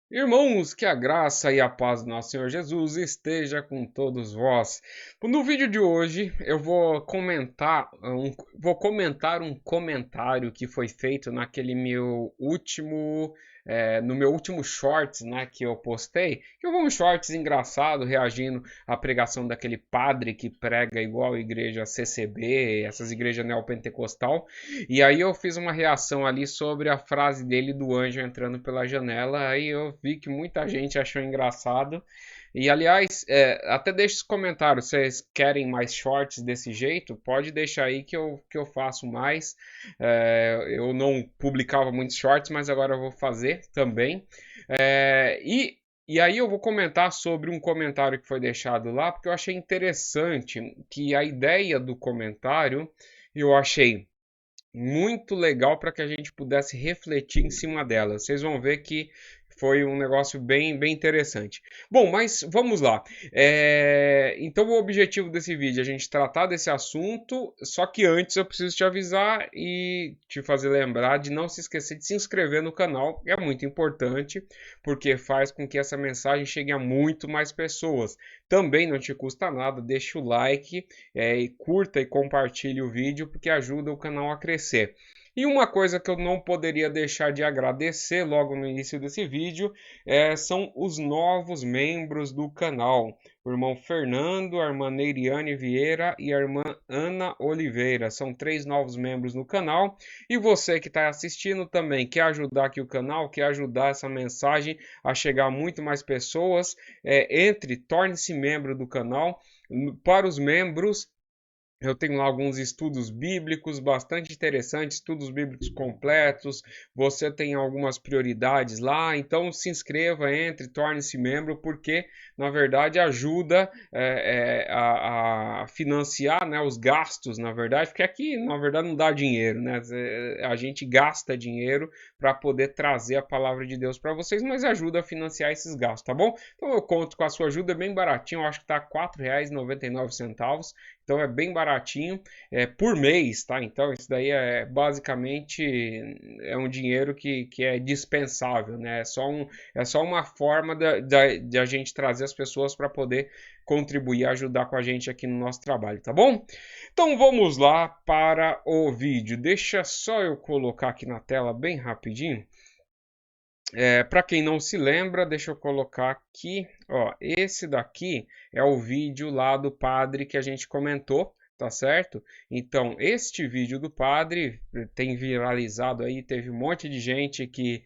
Irmãos, que a graça e a paz do nosso Senhor Jesus esteja com todos vós. No vídeo de hoje eu vou comentar um comentário que foi feito naquele meu último, no meu último shorts, né, que eu postei. Que foi um shorts engraçado reagindo à pregação daquele padre que prega igual a igreja CCB, essas igrejas neopentecostal. E aí eu fiz uma reação ali sobre a frase dele do anjo entrando pela janela. Aí eu vi que muita gente achou engraçado. E aliás, até deixa os comentários. Se vocês querem mais shorts desse jeito, pode deixar aí que eu faço mais. Eu não publicava muitos shorts, mas agora eu vou fazer também. E aí eu vou comentar sobre um comentário que foi deixado lá, porque eu achei interessante que a ideia do comentário eu achei muito legal para que a gente pudesse refletir em cima dela. Vocês vão ver que foi um negócio bem interessante. Bom, mas vamos lá. Então, o objetivo desse vídeo é a gente tratar desse assunto, só que antes eu preciso te avisar e te fazer lembrar de não se esquecer de se inscrever no canal. É muito importante, porque faz com que essa mensagem chegue a muito mais pessoas. Também não te custa nada, deixa o like, e curta e compartilhe o vídeo, porque ajuda o canal a crescer. E uma coisa que eu não poderia deixar de agradecer logo no início desse vídeo são os novos membros do canal. O irmão Fernando, a irmã Neiriane Vieira e a irmã Ana Oliveira. São 3 novos membros no canal. E você que está assistindo também quer ajudar aqui o canal, quer ajudar essa mensagem a chegar a muito mais pessoas, torne-se membro do canal. Para os membros, eu tenho lá alguns estudos bíblicos bastante interessantes, estudos bíblicos completos. Você tem algumas prioridades lá, então se inscreva, entre, torne-se membro, porque na verdade ajuda a financiar, né, os gastos, na verdade, porque aqui na verdade não dá dinheiro, né? A gente gasta dinheiro para poder trazer a palavra de Deus para vocês, mas ajuda a financiar esses gastos, tá bom? Então eu conto com a sua ajuda, é bem baratinho, eu acho que está R$ 4,99. Então é bem baratinho, por mês, tá? Então isso daí é basicamente um dinheiro que é dispensável, né? É só uma forma de a gente trazer as pessoas para poder contribuir, ajudar com a gente aqui no nosso trabalho, tá bom? Então vamos lá para o vídeo. Deixa só eu colocar aqui na tela bem rapidinho. Para quem não se lembra, deixa eu colocar aqui, ó, esse daqui é o vídeo lá do padre que a gente comentou, tá certo? Então, este vídeo do padre tem viralizado aí, teve um monte de gente que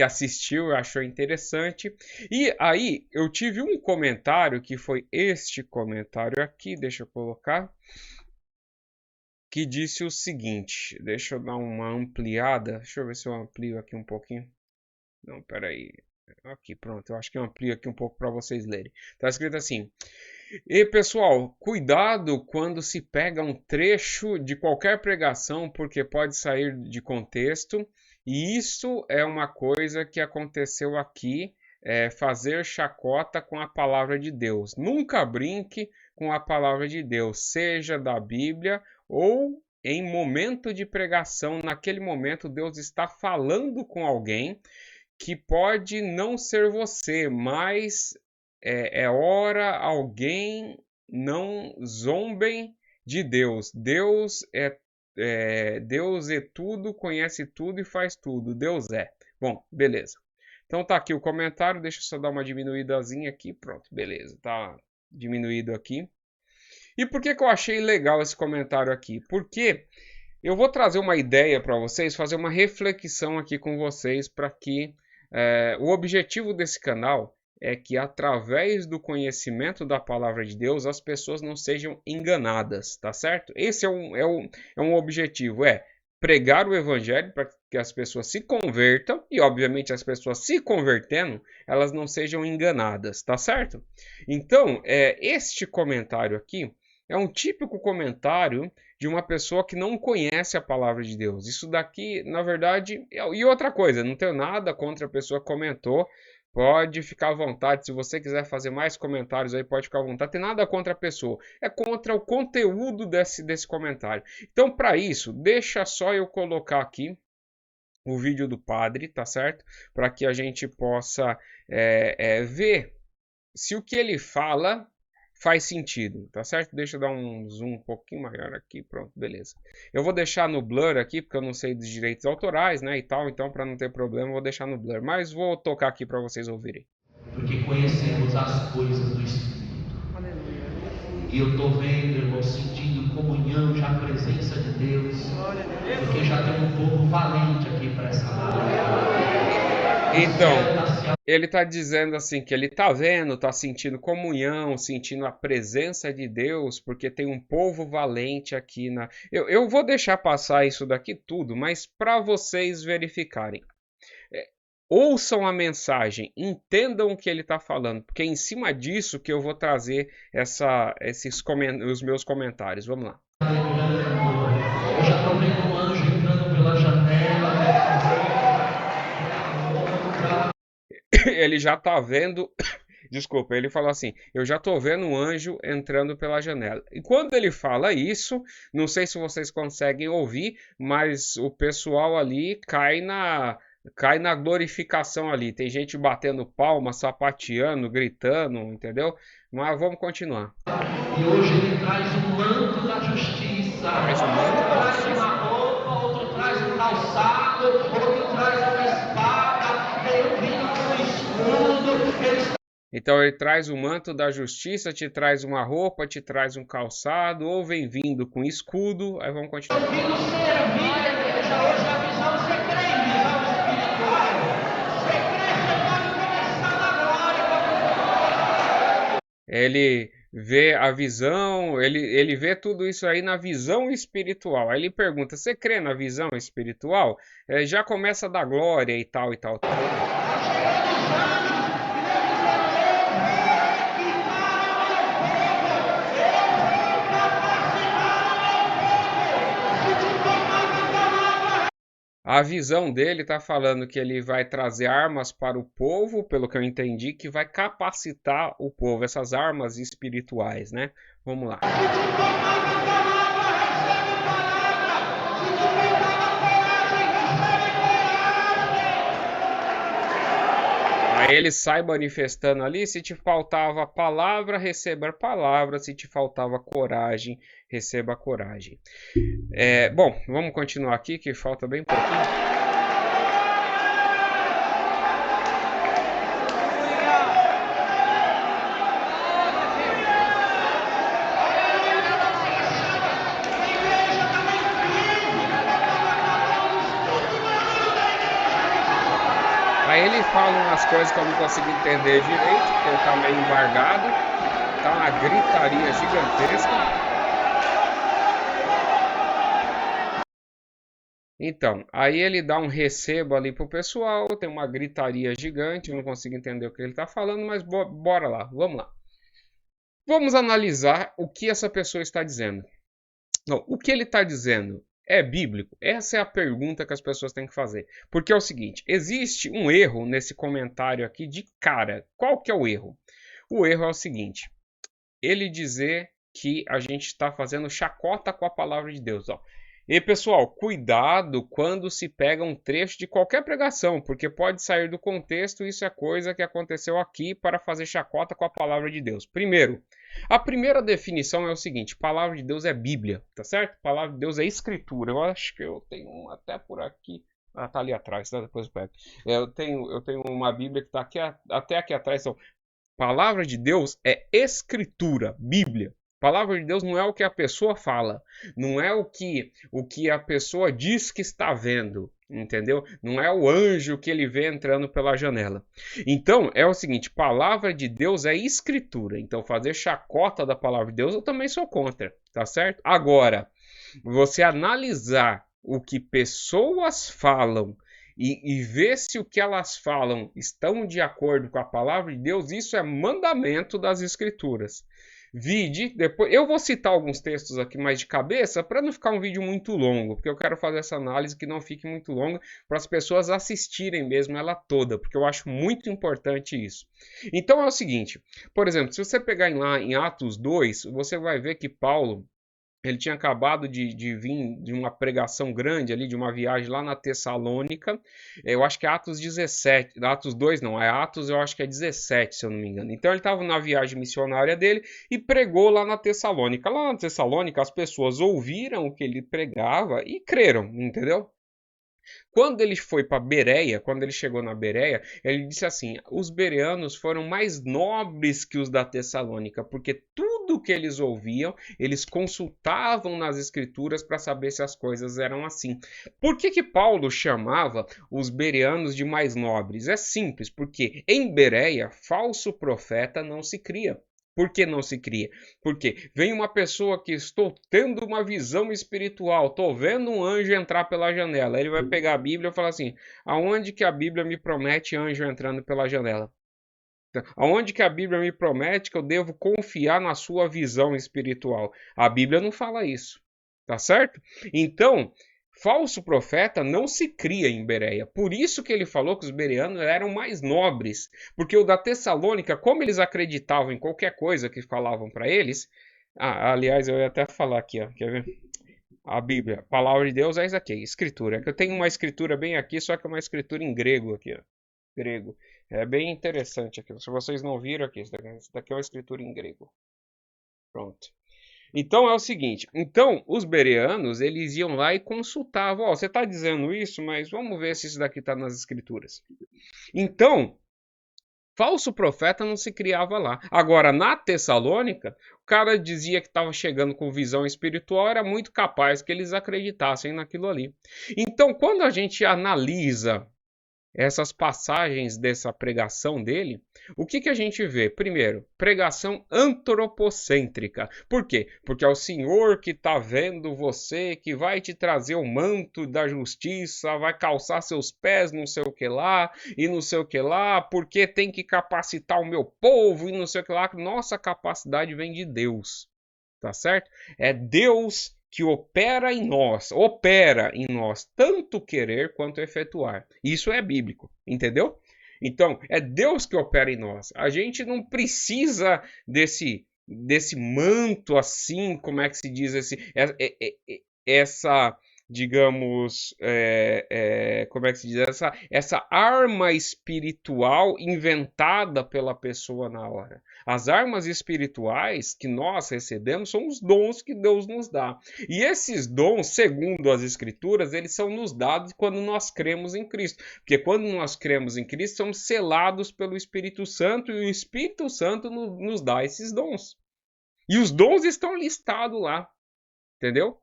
assistiu e achou interessante. E aí, eu tive um comentário que foi este comentário aqui, deixa eu colocar, que disse o seguinte, deixa eu dar uma ampliada, deixa eu ver se eu amplio aqui um pouquinho. Não, peraí. Aqui, pronto. Eu acho que eu amplio aqui um pouco para vocês lerem. Tá escrito assim: E pessoal, cuidado quando se pega um trecho de qualquer pregação, porque pode sair de contexto. E isso é uma coisa que aconteceu aqui, fazer chacota com a palavra de Deus. Nunca brinque com a palavra de Deus, seja da Bíblia ou em momento de pregação. Naquele momento, Deus está falando com alguém que pode não ser você, mas é hora alguém não zombem de Deus. Deus é tudo, conhece tudo e faz tudo. Deus é. Bom, beleza. Então tá aqui o comentário, deixa eu só dar uma diminuídazinha aqui, pronto, beleza, tá diminuído aqui. E por que que eu achei legal esse comentário aqui? Porque eu vou trazer uma ideia para vocês, fazer uma reflexão aqui com vocês para que o objetivo desse canal é que através do conhecimento da palavra de Deus as pessoas não sejam enganadas, tá certo? Esse é um objetivo, pregar o evangelho para que as pessoas se convertam e, obviamente, as pessoas se convertendo, elas não sejam enganadas, tá certo? Então, este comentário aqui é um típico comentário de uma pessoa que não conhece a palavra de Deus. Isso daqui, na verdade, e outra coisa, não tenho nada contra a pessoa que comentou. Pode ficar à vontade, se você quiser fazer mais comentários aí, pode ficar à vontade. Tem nada contra a pessoa, é contra o conteúdo desse comentário. Então, para isso, deixa só eu colocar aqui o vídeo do padre, tá certo? Para que a gente possa ver se o que ele fala faz sentido, tá certo? Deixa eu dar um zoom um pouquinho maior aqui, pronto, beleza. Eu vou deixar no blur aqui, porque eu não sei dos direitos autorais, né, e tal, então para não ter problema eu vou deixar no blur, mas vou tocar aqui para vocês ouvirem. Porque conhecemos as coisas do Espírito. E eu estou vendo, irmão, sentindo comunhão, já a presença de Deus. Porque já tem um povo valente aqui para essa hora. Então, ele está dizendo assim que ele está vendo, está sentindo comunhão, sentindo a presença de Deus, porque tem um povo valente aqui na. Eu vou deixar passar isso daqui tudo, mas para vocês verificarem. Ouçam a mensagem, entendam o que ele está falando, porque é em cima disso que eu vou trazer os meus comentários. Vamos lá. Eu já estou vendo um anjo entrando pela janela. Ele já está vendo. Desculpa, ele falou assim: eu já estou vendo um anjo entrando pela janela. E quando ele fala isso, não sei se vocês conseguem ouvir, mas o pessoal ali cai na glorificação ali. Tem gente batendo palma, sapateando, gritando, entendeu? Mas vamos continuar. E hoje ele traz um manto da justiça. Traz um manto da Traz justiça. uma roupa, outro traz um calçado, outro traz uma espada, veio vindo com escudo. Então ele traz o manto da justiça, te traz uma roupa, te traz um calçado, ou vem vindo com escudo. Aí vamos continuar. Eu vindo servir a igreja hoje, a visão, você crê em visão espiritual? Você crê, você pode começar na glória. Ele vê a visão, ele vê tudo isso aí na visão espiritual. Aí ele pergunta: você crê na visão espiritual? Já começa da glória e tal e tal. A visão dele está falando que ele vai trazer armas para o povo, pelo que eu entendi, que vai capacitar o povo, essas armas espirituais, né? Vamos lá. Aí ele sai manifestando ali: se te faltava palavra, receba palavra, se te faltava coragem, receba coragem. Bom, vamos continuar aqui, que falta bem pouquinho. Aí ele fala umas coisas que eu não consigo entender direito, porque ele tá meio embargado, tá uma gritaria gigantesca. Então, aí ele dá um recebo ali pro pessoal, tem uma gritaria gigante, eu não consigo entender o que ele tá falando, mas bora lá, vamos lá. Vamos analisar o que essa pessoa está dizendo. Não, o que ele está dizendo é bíblico? Essa é a pergunta que as pessoas têm que fazer. Porque é o seguinte, existe um erro nesse comentário aqui de cara. Qual que é o erro? O erro é o seguinte, ele dizer que a gente está fazendo chacota com a palavra de Deus. Ó. E pessoal, cuidado quando se pega um trecho de qualquer pregação, porque pode sair do contexto, isso é coisa que aconteceu aqui para fazer chacota com a palavra de Deus. Primeiro, a primeira definição é o seguinte: palavra de Deus é Bíblia, tá certo? Palavra de Deus é escritura. Eu acho que eu tenho uma até por aqui. Ah, tá ali atrás, tá? Depois eu pego. Eu tenho uma Bíblia que tá aqui, até aqui atrás. Então, palavra de Deus é escritura, Bíblia. Palavra de Deus não é o que a pessoa fala, não é o que a pessoa diz que está vendo, entendeu? Não é o anjo que ele vê entrando pela janela. Então, é o seguinte, palavra de Deus é escritura. Então, fazer chacota da palavra de Deus eu também sou contra, tá certo? Agora, você analisar o que pessoas falam e ver se o que elas falam estão de acordo com a palavra de Deus, isso é mandamento das escrituras. Vide, depois eu vou citar alguns textos aqui mais de cabeça para não ficar um vídeo muito longo, porque eu quero fazer essa análise que não fique muito longa para as pessoas assistirem mesmo ela toda, porque eu acho muito importante isso. Então é o seguinte, por exemplo, se você pegar lá em Atos 2, você vai ver que Paulo Ele tinha acabado de vir de uma pregação grande ali, de uma viagem lá na Tessalônica. Eu acho que é Atos 17, Atos 2 não, é Atos, eu acho que é 17, se eu não me engano. Então ele estava na viagem missionária dele e pregou lá na Tessalônica. Lá na Tessalônica as pessoas ouviram o que ele pregava e creram, entendeu? Quando ele foi para Bereia, quando ele chegou na Bereia, ele disse assim: os bereanos foram mais nobres que os da Tessalônica, porque tudo que eles ouviam, eles consultavam nas escrituras para saber se as coisas eram assim. Por que Paulo chamava os bereanos de mais nobres? É simples, porque em Bereia, falso profeta não se cria. Por que não se cria? Porque vem uma pessoa que estou tendo uma visão espiritual, estou vendo um anjo entrar pela janela. Ele vai pegar a Bíblia e falar assim: aonde que a Bíblia me promete anjo entrando pela janela? Aonde que a Bíblia me promete que eu devo confiar na sua visão espiritual? A Bíblia não fala isso, tá certo? Então, falso profeta não se cria em Bereia. Por isso que ele falou que os bereanos eram mais nobres. Porque o da Tessalônica, como eles acreditavam em qualquer coisa que falavam para eles. Aliás, eu ia até falar aqui, ó, quer ver? A Bíblia, a palavra de Deus é isso aqui, escritura. É que eu tenho uma escritura bem aqui, só que é uma escritura em grego aqui, ó. Grego. É bem interessante aqui. Se vocês não viram aqui, isso daqui é uma escritura em grego. Pronto. Então é o seguinte, então os bereanos, eles iam lá e consultavam, ó, você está dizendo isso, mas vamos ver se isso daqui está nas escrituras. Então, falso profeta não se criava lá. Agora, na Tessalônica, o cara dizia que estava chegando com visão espiritual, era muito capaz que eles acreditassem naquilo ali. Então, quando a gente analisa essas passagens dessa pregação dele, o que a gente vê? Primeiro, pregação antropocêntrica. Por quê? Porque é o Senhor que está vendo você, que vai te trazer o manto da justiça, vai calçar seus pés, não sei o que lá, e não sei o que lá, porque tem que capacitar o meu povo, e não sei o que lá. Nossa capacidade vem de Deus, tá certo? É Deus que opera em nós, tanto querer quanto efetuar. Isso é bíblico, entendeu? Então, é Deus que opera em nós. A gente não precisa desse manto assim, como é que se diz, essa, digamos, como é que se diz, essa arma espiritual inventada pela pessoa na hora. As armas espirituais que nós recebemos são os dons que Deus nos dá. E esses dons, segundo as Escrituras, eles são nos dados quando nós cremos em Cristo. Porque quando nós cremos em Cristo, somos selados pelo Espírito Santo e o Espírito Santo nos dá esses dons. E os dons estão listados lá, entendeu?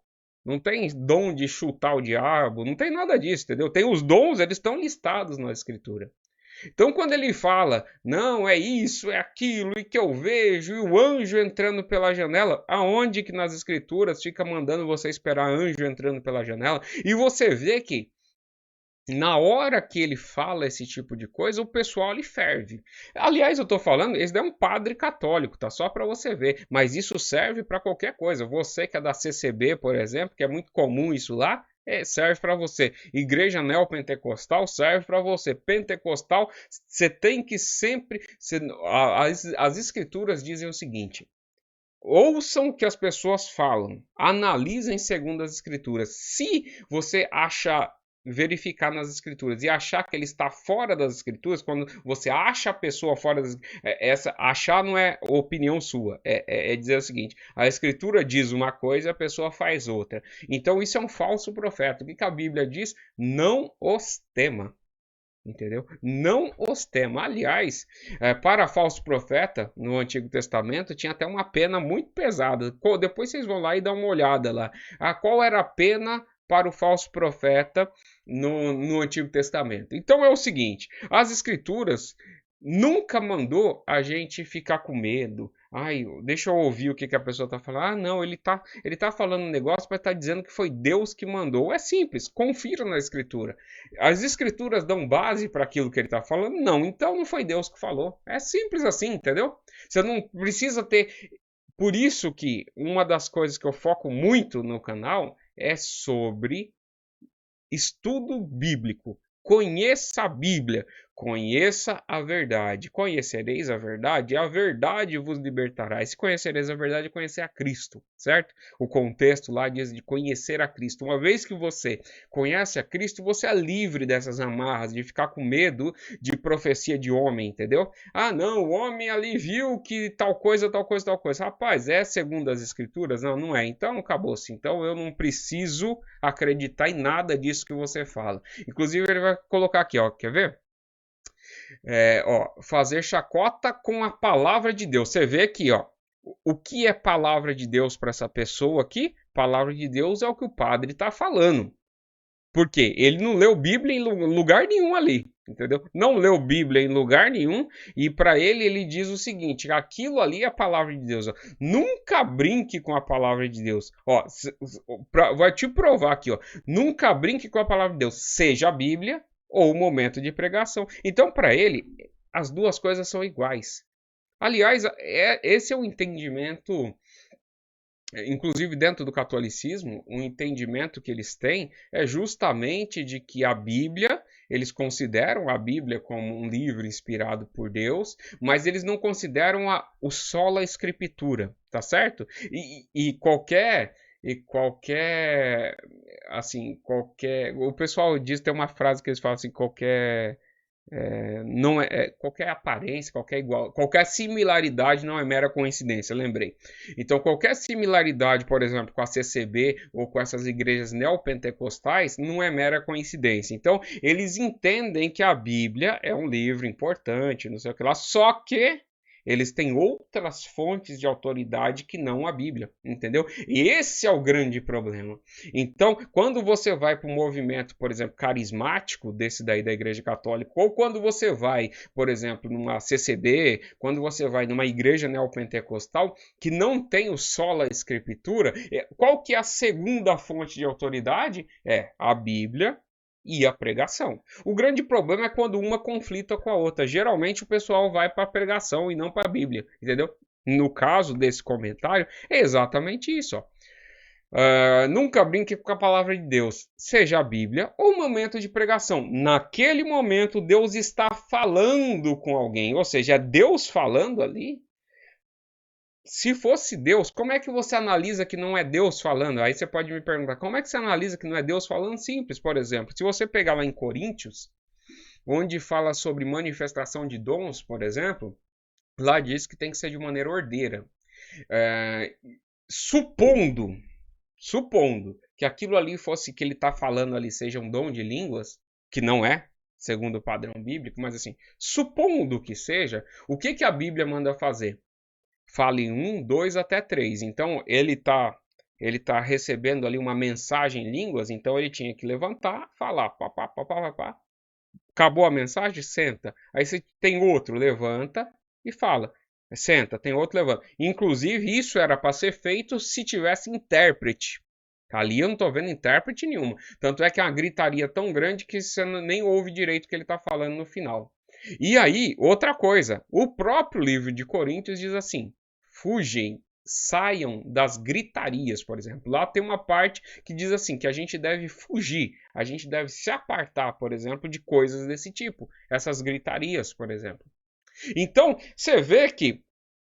Não tem dom de chutar o diabo, não tem nada disso, entendeu? Tem os dons, eles estão listados na Escritura. Então, quando ele fala, não, é isso, é aquilo, e que eu vejo, e o anjo entrando pela janela, aonde que nas escrituras fica mandando você esperar anjo entrando pela janela? E você vê que, na hora que ele fala esse tipo de coisa, o pessoal lhe ferve. Aliás, eu tô falando, esse é um padre católico, tá? Só para você ver. Mas isso serve para qualquer coisa. Você que é da CCB, por exemplo, que é muito comum isso lá, serve para você. Igreja neopentecostal serve para você. Pentecostal, você tem que sempre. As escrituras dizem o seguinte: ouçam o que as pessoas falam, analisem segundo as escrituras. Se você verificar nas escrituras e achar que ele está fora das escrituras, quando você acha a pessoa fora das achar não é opinião sua, é dizer o seguinte: a escritura diz uma coisa, a pessoa faz outra. Então isso é um falso profeta. O que a Bíblia diz? Não os tema. Entendeu? Não os tema. Aliás, para falso profeta, no Antigo Testamento, tinha até uma pena muito pesada. Depois vocês vão lá e dão uma olhada lá. Qual era a pena para o falso profeta no Antigo Testamento? Então é o seguinte: as Escrituras nunca mandou a gente ficar com medo. Ai, deixa eu ouvir o que a pessoa está falando. Ah, não, ele tá falando um negócio, mas está dizendo que foi Deus que mandou. É simples, confira na Escritura. As Escrituras dão base para aquilo que ele está falando? Não, então não foi Deus que falou. É simples assim, entendeu? Você não precisa ter. Por isso que uma das coisas que eu foco muito no canal é sobre estudo bíblico. Conheça a Bíblia. Conheça a verdade. Conhecereis a verdade, e a verdade vos libertará. E se conhecereis a verdade, conhecer a Cristo, certo? O contexto lá diz de conhecer a Cristo. Uma vez que você conhece a Cristo, você é livre dessas amarras, de ficar com medo de profecia de homem, entendeu? Ah, não, o homem ali viu que tal coisa, tal coisa, tal coisa. Rapaz, é segundo as Escrituras? Não, não é. Então, acabou-se. Então, eu não preciso acreditar em nada disso que você fala. Inclusive, ele vai colocar aqui, ó, quer ver? Fazer chacota com a palavra de Deus. Você vê aqui, ó, o que é palavra de Deus para essa pessoa aqui? Palavra de Deus é o que o padre está falando. Por quê? Ele não leu Bíblia em lugar nenhum ali, entendeu? Não leu Bíblia em lugar nenhum e para ele diz o seguinte, aquilo ali é a palavra de Deus. Ó. Nunca brinque com a palavra de Deus. Ó, vai te provar aqui, ó. Nunca brinque com a palavra de Deus, seja a Bíblia ou o momento de pregação. Então, para ele, as duas coisas são iguais. Aliás, esse é o entendimento, inclusive dentro do catolicismo, o entendimento que eles têm é justamente de que a Bíblia, eles consideram a Bíblia como um livro inspirado por Deus, mas eles não consideram o sola escritura, tá certo? E qualquer, assim, o pessoal diz, tem uma frase que eles falam assim, qualquer aparência, qualquer similaridade não é mera coincidência, lembrei. Então, qualquer similaridade, por exemplo, com a CCB ou com essas igrejas neopentecostais, não é mera coincidência. Então, eles entendem que a Bíblia é um livro importante, não sei o que lá, só que eles têm outras fontes de autoridade que não a Bíblia, entendeu? E esse é o grande problema. Então, quando você vai para um movimento, por exemplo, carismático, desse daí da Igreja Católica, ou quando você vai, por exemplo, numa CCB, quando você vai numa igreja neopentecostal, que não tem o sola escritura, qual que é a segunda fonte de autoridade? É a Bíblia e a pregação. O grande problema é quando uma conflita com a outra. Geralmente o pessoal vai para a pregação e não para a Bíblia, entendeu? No caso desse comentário, é exatamente isso. Ó. Nunca brinque com a palavra de Deus, seja a Bíblia ou o momento de pregação. Naquele momento, Deus está falando com alguém, ou seja, é Deus falando ali. Se fosse Deus, como é que você analisa que não é Deus falando? Aí você pode me perguntar, como é que você analisa que não é Deus falando? Simples, por exemplo, se você pegar lá em Coríntios, onde fala sobre manifestação de dons, por exemplo, lá diz que tem que ser de maneira ordeira. Supondo que aquilo ali fosse que ele está falando ali seja um dom de línguas, que não é, segundo o padrão bíblico, mas assim, supondo que seja, o que a Bíblia manda fazer? Fala em 1, 2 até 3. Então, ele tá recebendo ali uma mensagem em línguas, então ele tinha que levantar, falar, pá, pá, pá, pá, pá. Acabou a mensagem? Senta. Aí você tem outro, levanta e fala. Senta, tem outro, levanta. Inclusive, isso era para ser feito se tivesse intérprete. Ali eu não estou vendo intérprete nenhuma. Tanto é que é uma gritaria tão grande que você nem ouve direito o que ele está falando no final. E aí, outra coisa, o próprio livro de Coríntios diz assim, fugem, saiam das gritarias, por exemplo. Lá tem uma parte que diz assim, que a gente deve fugir, a gente deve se apartar, por exemplo, de coisas desse tipo, essas gritarias, por exemplo. Então, você vê que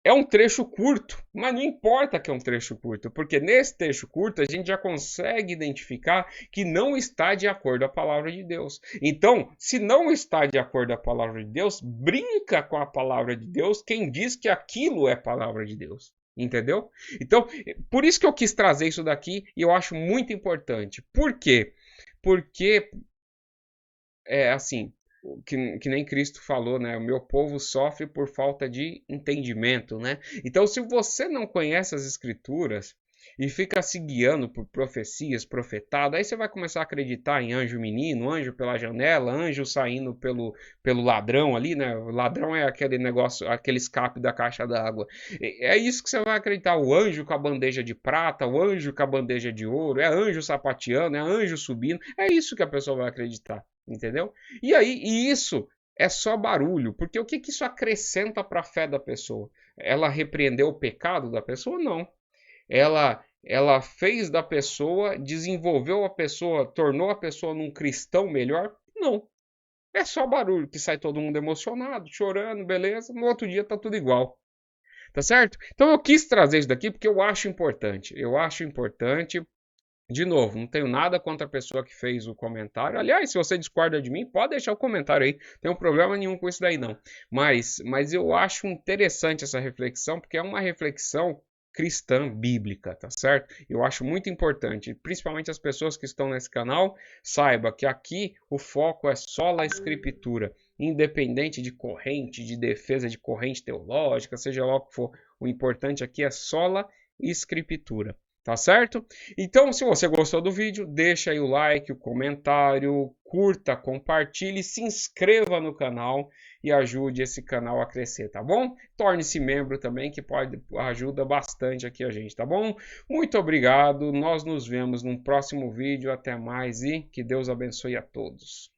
é um trecho curto, mas não importa que é um trecho curto, porque nesse trecho curto a gente já consegue identificar que não está de acordo com a palavra de Deus. Então, se não está de acordo com a palavra de Deus, brinca com a palavra de Deus quem diz que aquilo é palavra de Deus. Entendeu? Então, por isso que eu quis trazer isso daqui e eu acho muito importante. Por quê? Porque, assim, que nem Cristo falou, né? O meu povo sofre por falta de entendimento, né? Então, se você não conhece as Escrituras e fica se guiando por profecias, profetado, aí você vai começar a acreditar em anjo menino, anjo pela janela, anjo saindo pelo ladrão ali, né? O ladrão é aquele negócio, aquele escape da caixa d'água. É isso que você vai acreditar, o anjo com a bandeja de prata, o anjo com a bandeja de ouro, é anjo sapateando, é anjo subindo, é isso que a pessoa vai acreditar. Entendeu? E aí, isso é só barulho, porque o que isso acrescenta para a fé da pessoa? Ela repreendeu o pecado da pessoa? Não. Ela fez da pessoa, desenvolveu a pessoa, tornou a pessoa num cristão melhor? Não. É só barulho, que sai todo mundo emocionado, chorando, beleza, no outro dia tá tudo igual. Tá certo? Então eu quis trazer isso daqui porque eu acho importante. Eu acho importante. De novo, não tenho nada contra a pessoa que fez o comentário. Aliás, se você discorda de mim, pode deixar o comentário aí. Não tem problema nenhum com isso daí, não. Mas eu acho interessante essa reflexão, porque é uma reflexão cristã bíblica, tá certo? Eu acho muito importante, principalmente as pessoas que estão nesse canal, saiba que aqui o foco é só a escritura, independente de corrente, de defesa de corrente teológica, seja lá o que for. O importante aqui é só a escritura. Tá certo? Então, se você gostou do vídeo, deixa aí o like, o comentário, curta, compartilhe, se inscreva no canal e ajude esse canal a crescer, tá bom? Torne-se membro também, que ajuda bastante aqui a gente, tá bom? Muito obrigado, nós nos vemos num próximo vídeo, até mais e que Deus abençoe a todos.